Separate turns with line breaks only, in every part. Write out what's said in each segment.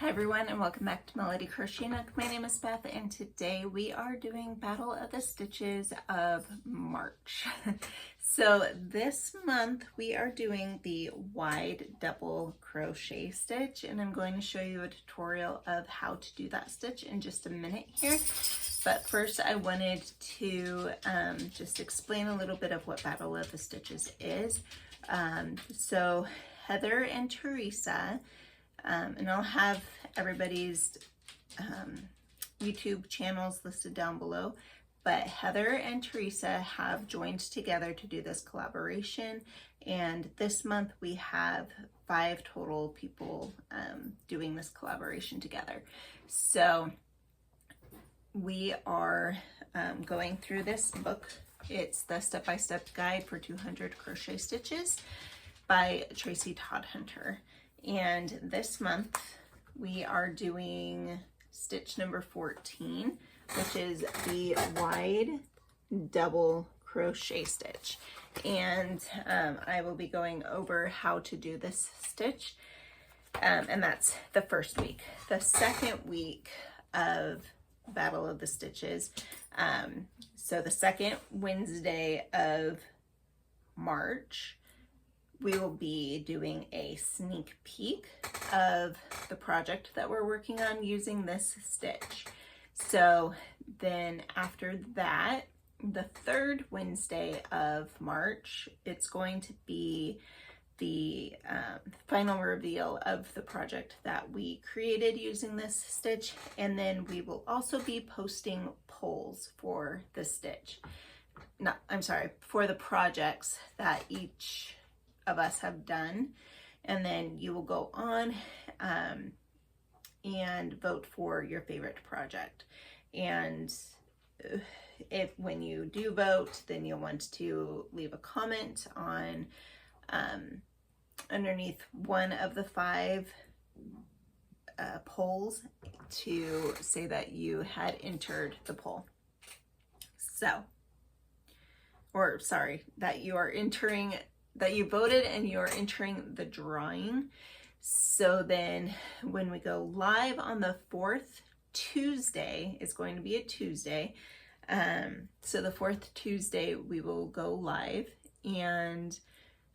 Hi everyone, and welcome back to Melody Crochet Nook. My name is Beth, and today we are doing Battle of the Stitches of March. So this month we are doing the wide double crochet stitch, and I'm going to show you a tutorial of how to do that stitch in just a minute here. But first I wanted to just explain a little bit of what Battle of the Stitches is. So Heather and Teresa, and I'll have everybody's YouTube channels listed down below, but Heather and Teresa have joined together to do this collaboration, and this month we have 5 total people doing this collaboration together. So we are going through this book. It's the step-by-step guide for 200 crochet stitches by Tracy Todd Hunter. And this month we are doing stitch number 14, which is the wide double crochet stitch. And I will be going over how to do this stitch. And that's the first week. The second week of Battle of the Stitches, so the second Wednesday of March, we will be doing a sneak peek of the project that we're working on using this stitch. So then after that, the third Wednesday of March, it's going to be the final reveal of the project that we created using this stitch. And then we will also be posting polls for the stitch. No, I'm sorry, for the projects that each of us have done, and then you will go on and vote for your favorite project. And when you do vote, then you'll want to leave a comment on underneath one of the 5 polls to say that you had entered the poll. So, or sorry, that you are entering, that you voted and you're entering the drawing. So then when we go live on the 4th Tuesday, it's going to be a Tuesday. So the 4th Tuesday we will go live and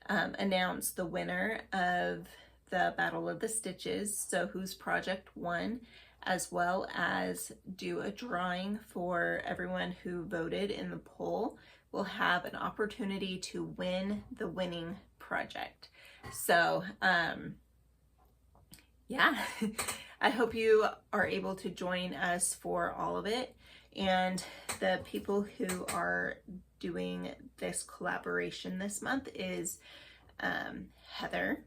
announce the winner of the Battle of the Stitches, so whose project won, as well as do a drawing for everyone who voted in the poll. Will have an opportunity to win the winning project. So yeah, I hope you are able to join us for all of it. And the people who are doing this collaboration this month is Heather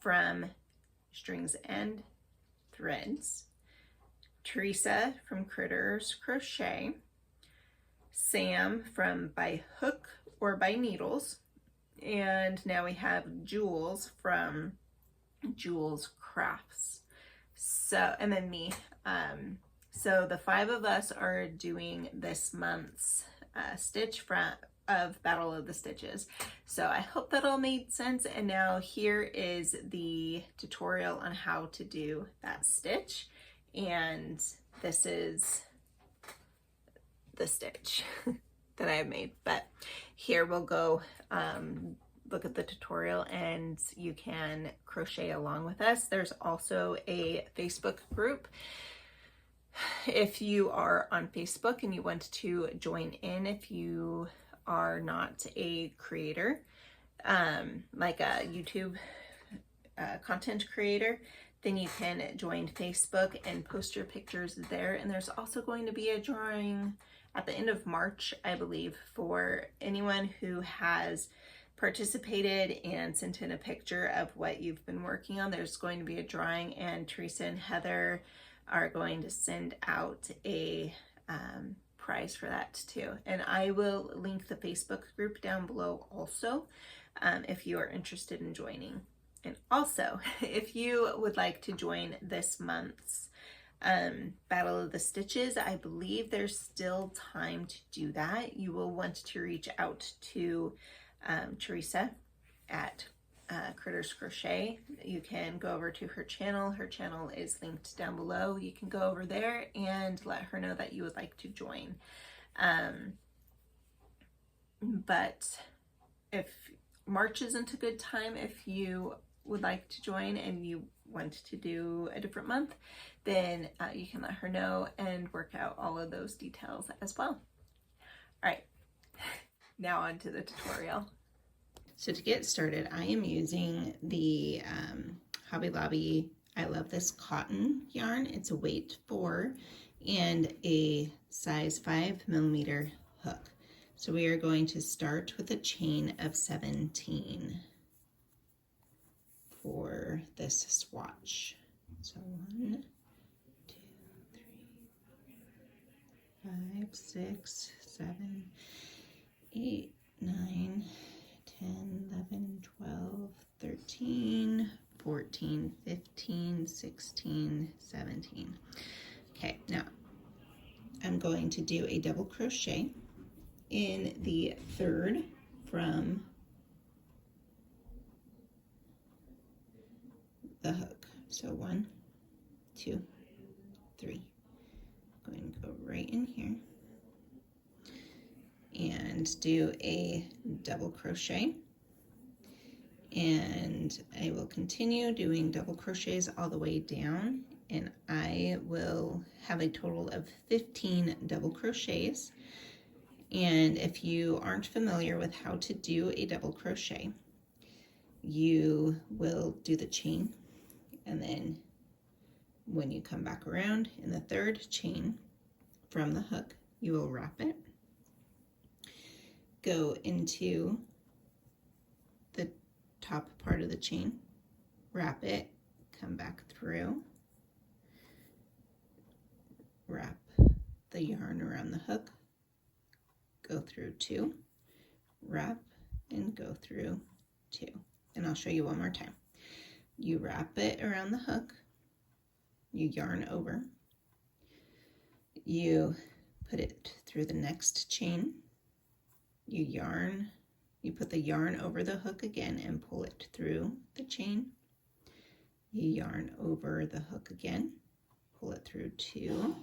from Strings and Threads, Teresa from Critters Crochet, Sam from By Hook or By Needles, and now we have Jules from Jules Crafts. So, and then me. So the 5 of us are doing this month's stitch of Battle of the Stitches. So I hope that all made sense. And now here is the tutorial on how to do that stitch. And this is the stitch that I have made. But here we'll go look at the tutorial and you can crochet along with us. There's also a Facebook group. If you are on Facebook and you want to join in, if you are not a creator, like a YouTube content creator, then you can join Facebook and post your pictures there. And there's also going to be a drawing at the end of March, I believe, for anyone who has participated and sent in a picture of what you've been working on. There's going to be a drawing, and Teresa and Heather are going to send out a prize for that too. And I will link the Facebook group down below also, if you are interested in joining. And also, if you would like to join this month's Battle of the Stitches, I believe there's still time to do that. You will want to reach out to Teresa at Critters Crochet. You can go over to her channel. Her channel is linked down below. You can go over there and let her know that you would like to join. But if March isn't a good time, if you would like to join and you want to do a different month, then you can let her know and work out all of those details as well. All right, now on to the tutorial. So to get started, I am using the Hobby Lobby I Love This Cotton yarn. It's a weight 4 and a size 5mm hook. So we are going to start with a chain of 17 for this swatch. So 1, 2, 3, 4, 5, 6, 7, 8, 9, 10, 11, 12, 13, 14, 15, 16, 17. Okay, now I'm going to do a double crochet in the 3rd from the hook. So 1, 2, 3. I'm going to go right in here and do a double crochet, and I will continue doing double crochets all the way down, and I will have a total of 15 double crochets. And if you aren't familiar with how to do a double crochet, you will do the chain, and then when you come back around in the 3rd chain from the hook, you will wrap it, go into the top part of the chain, wrap it, come back through, wrap the yarn around the hook, go through 2, wrap, and go through 2. And I'll show you one more time. You wrap it around the hook, you yarn over, you put it through the next chain, you yarn, you put the yarn over the hook again and pull it through the chain, you yarn over the hook again, pull it through 2,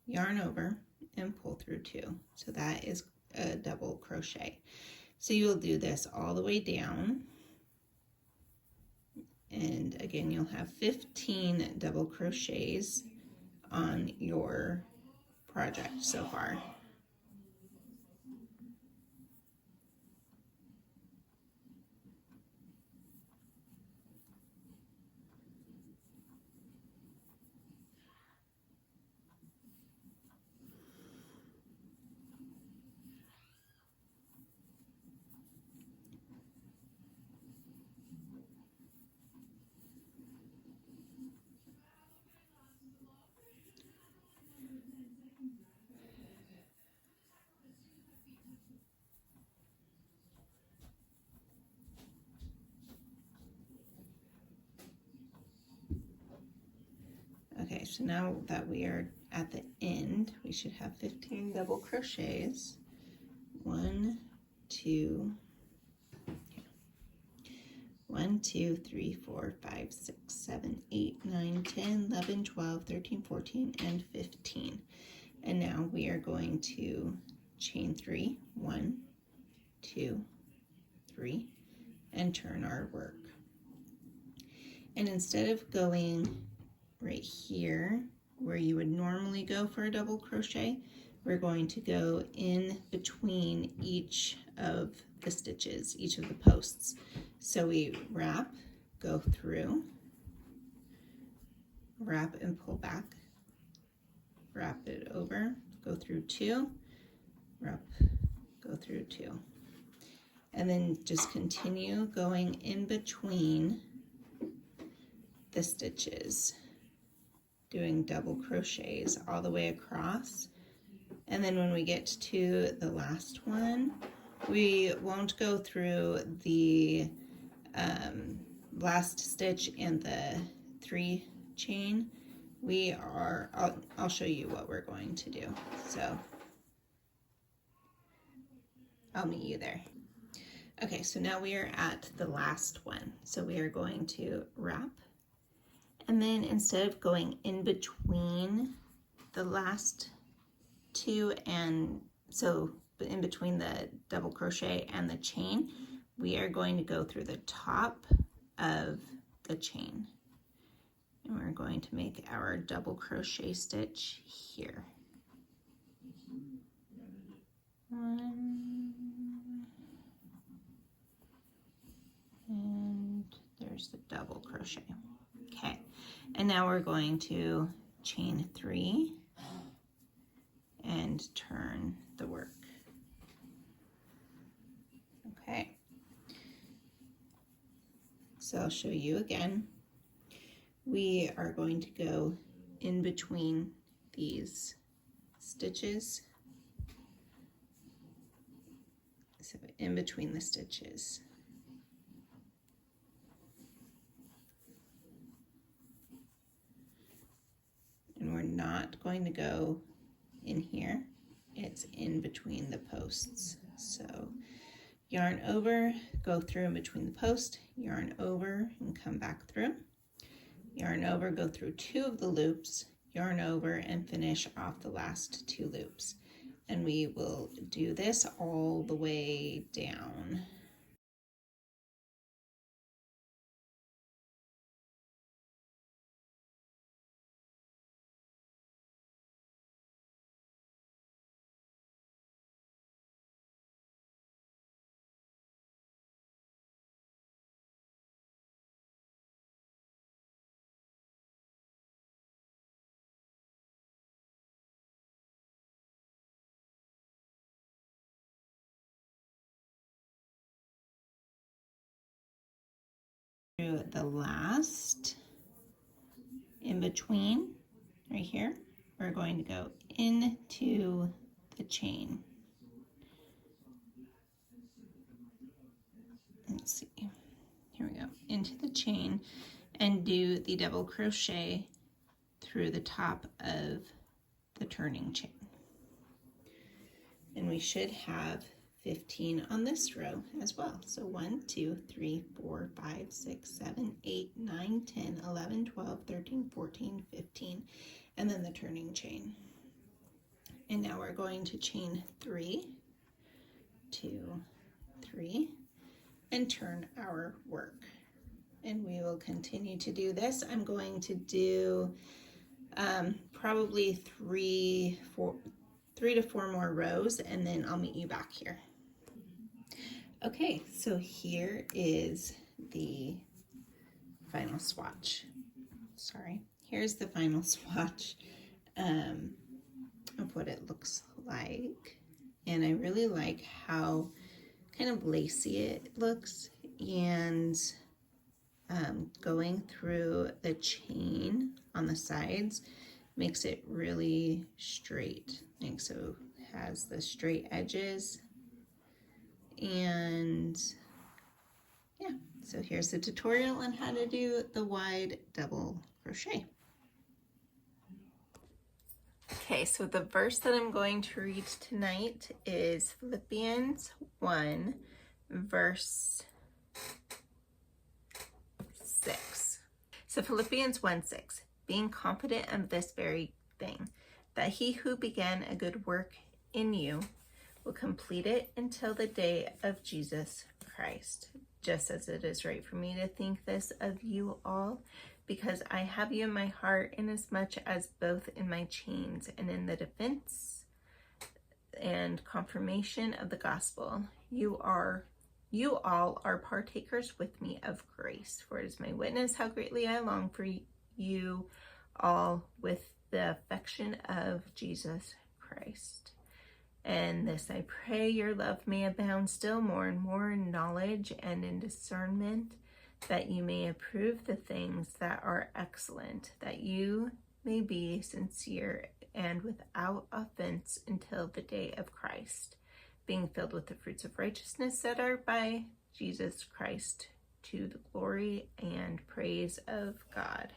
yarn over, and pull through 2. So that is a double crochet. So you will do this all the way down, and again you'll have 15 double crochets on your project so far. Okay, so now that we are at the end, we should have 15 double crochets. 1, 2, 1, 2, 3, 4, 5, 6, 7, 8, 9, 10, 11, 12, 13, 14, and 15. And now we are going to chain 3, 1, 2, 3, and turn our work. And instead of going right here where you would normally go for a double crochet, we're going to go in between each of the stitches, each of the posts. So we wrap, go through, wrap and pull back, wrap it over, go through 2, wrap, go through 2, and then just continue going in between the stitches, doing double crochets all the way across. And then when we get to the last one, we won't go through the last stitch and the 3 chain. I'll show you what we're going to do. So I'll meet you there. Okay, so now we are at the last one. So we are going to wrap, and then instead of going in between the last two, and so in between the double crochet and the chain, we are going to go through the top of the chain, and we're going to make our double crochet stitch here. One, and there's the double crochet. Okay, and now we're going to chain 3 and turn the work. Okay, so I'll show you again. We are going to go in between these stitches. So in between the stitches. And we're not going to go in here. It's in between the posts. So yarn over, go through in between the post, yarn over and come back through. Yarn over, go through 2 of the loops, yarn over and finish off the last 2 loops. And we will do this all the way down. Through the last in between right here, we're going to go into the chain. Let's see, here we go, into the chain, and do the double crochet through the top of the turning chain. And we should have 15 on this row as well. So 1, 2, 3, 4, 5, 6, 7, 8, 9, 10, 11, 12, 13, 14, 15, and then the turning chain. And now we're going to chain 3, 2, 3, and turn our work. And we will continue to do this. I'm going to do probably 3 to 4 more rows, and then I'll meet you back here. Okay, so here is the final swatch. Sorry, here's the final swatch of what it looks like. And I really like how kind of lacy it looks, and going through the chain on the sides makes it really straight. Like, so it has the straight edges. And yeah, so here's the tutorial on how to do the wide double crochet. Okay, so the verse that I'm going to read tonight is Philippians 1, verse 6. So Philippians 1:6, being confident of this very thing, that he who began a good work in you will complete it until the day of Jesus Christ. Just as it is right for me to think this of you all, because I have you in my heart, inasmuch as both in my chains and in the defense and confirmation of the gospel, you all are partakers with me of grace. For it is my witness how greatly I long for you all with the affection of Jesus Christ. And this I pray, your love may abound still more and more in knowledge and in discernment, that you may approve the things that are excellent, that you may be sincere and without offense until the day of Christ, being filled with the fruits of righteousness that are by Jesus Christ, to the glory and praise of God.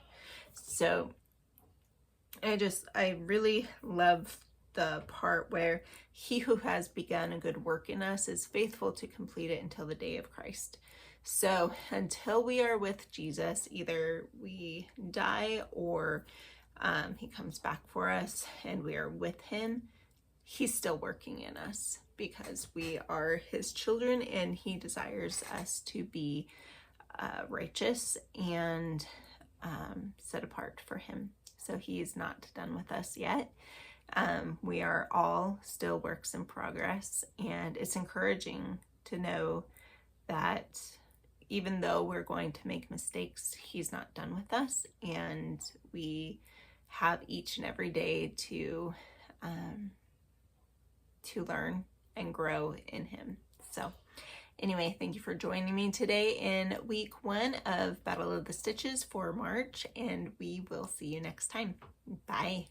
So I really love the part where he who has begun a good work in us is faithful to complete it until the day of Christ. So until we are with Jesus, either we die or he comes back for us and we are with him, he's still working in us because we are his children and he desires us to be righteous and set apart for him. So he is not done with us yet. We are all still works in progress, and it's encouraging to know that even though we're going to make mistakes, he's not done with us, and we have each and every day to learn and grow in him. So anyway, thank you for joining me today in week 1 of Battle of the Stitches for March, and we will see you next time. Bye.